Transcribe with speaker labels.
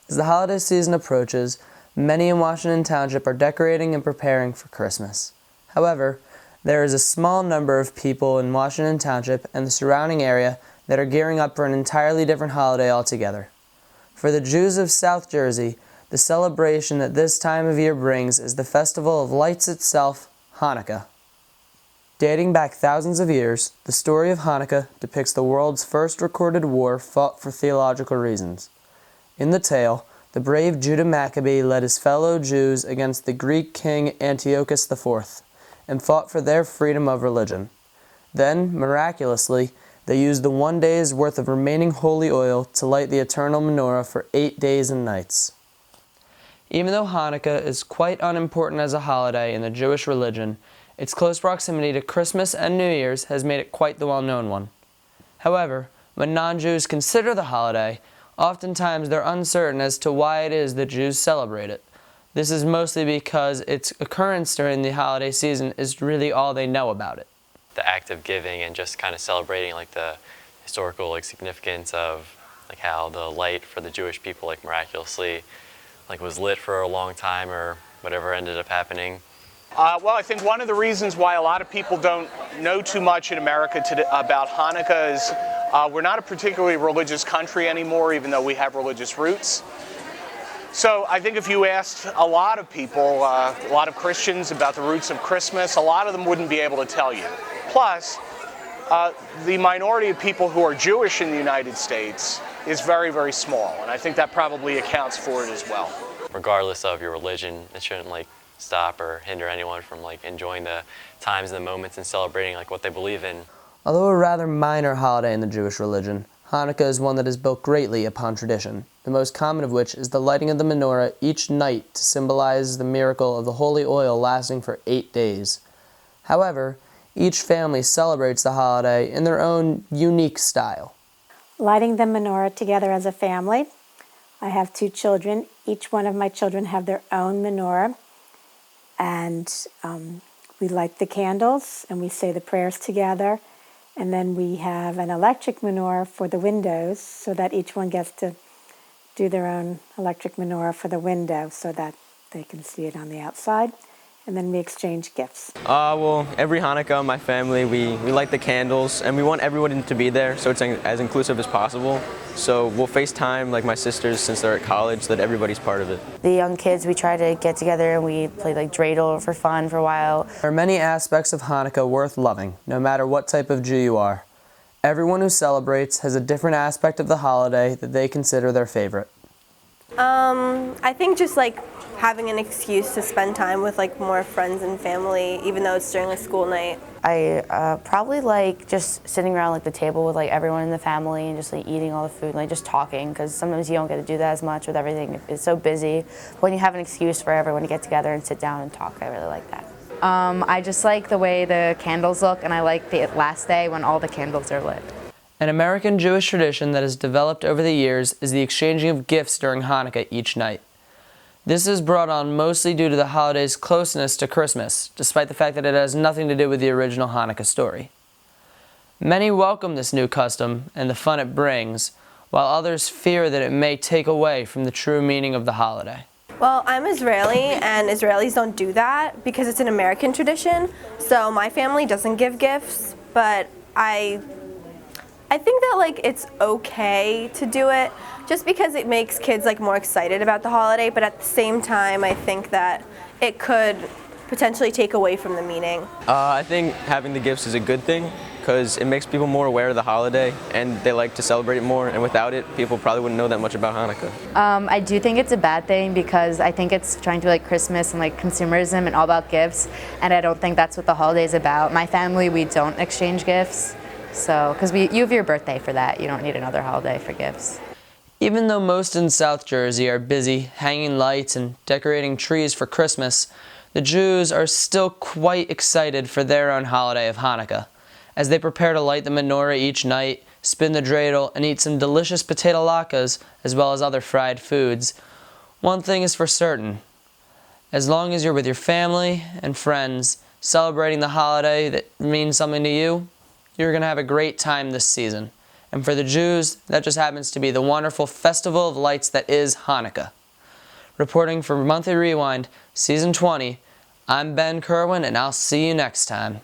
Speaker 1: As the holiday season approaches, many in Washington Township are decorating and preparing for Christmas. However, there is a small number of people in Washington Township and the surrounding area that are gearing up for an entirely different holiday altogether. For the Jews of South Jersey, the celebration that this time of year brings is the festival of lights itself, Hannukah. Dating back thousands of years, the story of Hannukah depicts the world's first recorded war fought for theological reasons. In the tale, the brave Judah Maccabee led his fellow Jews against the Greek king Antiochus IV and fought for their freedom of religion. Then, miraculously, they used the 1 day's worth of remaining holy oil to light the eternal menorah for 8 days and nights. Even though Hannukah is quite unimportant as a holiday in the Jewish religion, its close proximity to Christmas and New Year's has made it quite the well-known one. However, when non-Jews consider the holiday, oftentimes they're uncertain as to why it is that Jews celebrate it. This is mostly because its occurrence during the holiday season is really all they know about it.
Speaker 2: The act of giving and just kind of celebrating the historical significance of how the light for the Jewish people miraculously was lit for a long time or whatever ended up happening.
Speaker 3: Well, I think one of the reasons why a lot of people don't know too much in America about Hanukkah is we're not a particularly religious country anymore, even though we have religious roots. So I think if you asked a lot of people, a lot of Christians about the roots of Christmas, a lot of them wouldn't be able to tell you. Plus, the minority of people who are Jewish in the United States is very, very small, and I think that probably accounts for it as well.
Speaker 2: Regardless of your religion, it shouldn't stop or hinder anyone from enjoying the times and the moments and celebrating what they believe in.
Speaker 1: Although a rather minor holiday in the Jewish religion, Hanukkah is one that is built greatly upon tradition, the most common of which is the lighting of the menorah each night to symbolize the miracle of the holy oil lasting for 8 days. However, each family celebrates the holiday in their own unique style.
Speaker 4: Lighting the menorah together as a family. I have 2 children. Each one of my children have their own menorah. And we light the candles and we say the prayers together. And then we have an electric menorah for the windows so that each one gets to do their own electric menorah for the window so that they can see it on the outside. And then we exchange gifts.
Speaker 5: Well, every Hanukkah, my family, we light the candles, and we want everyone to be there, so it's as inclusive as possible. So we'll FaceTime, my sisters, since they're at college, so that everybody's part of it.
Speaker 6: The young kids, we try to get together and we play dreidel for fun for a while.
Speaker 1: There are many aspects of Hanukkah worth loving, no matter what type of Jew you are. Everyone who celebrates has a different aspect of the holiday that they consider their favorite.
Speaker 7: I think just having an excuse to spend time with more friends and family, even though it's during a school night.
Speaker 6: I probably just sitting around the table with everyone in the family and just eating all the food and just talking, because sometimes you don't get to do that as much with everything. It's so busy. When you have an excuse for everyone to get together and sit down and talk, I really like that.
Speaker 8: I just like the way the candles look, and I like the last day when all the candles are lit.
Speaker 1: An American Jewish tradition that has developed over the years is the exchanging of gifts during Hanukkah each night. This is brought on mostly due to the holiday's closeness to Christmas, despite the fact that it has nothing to do with the original Hanukkah story. Many welcome this new custom and the fun it brings, while others fear that it may take away from the true meaning of the holiday.
Speaker 7: Well, I'm Israeli, and Israelis don't do that because it's an American tradition. So my family doesn't give gifts, but I think that it's okay to do it just because it makes kids more excited about the holiday, but at the same time I think that it could potentially take away from the meaning.
Speaker 5: I think having the gifts is a good thing because it makes people more aware of the holiday and they like to celebrate it more, and without it people probably wouldn't know that much about Hanukkah.
Speaker 8: I do think it's a bad thing because I think it's trying to be Christmas and consumerism and all about gifts, and I don't think that's what the holiday is about. My family, we don't exchange gifts. So, because you have your birthday for that, you don't need another holiday for gifts.
Speaker 1: Even though most in South Jersey are busy hanging lights and decorating trees for Christmas, the Jews are still quite excited for their own holiday of Hanukkah, as they prepare to light the menorah each night, spin the dreidel, and eat some delicious potato latkes, as well as other fried foods. One thing is for certain: as long as you're with your family and friends, celebrating the holiday that means something to you, you're going to have a great time this season. And for the Jews, that just happens to be the wonderful festival of lights that is Hanukkah. Reporting for Monthly Rewind, Season 20, I'm Ben Curwin, and I'll see you next time.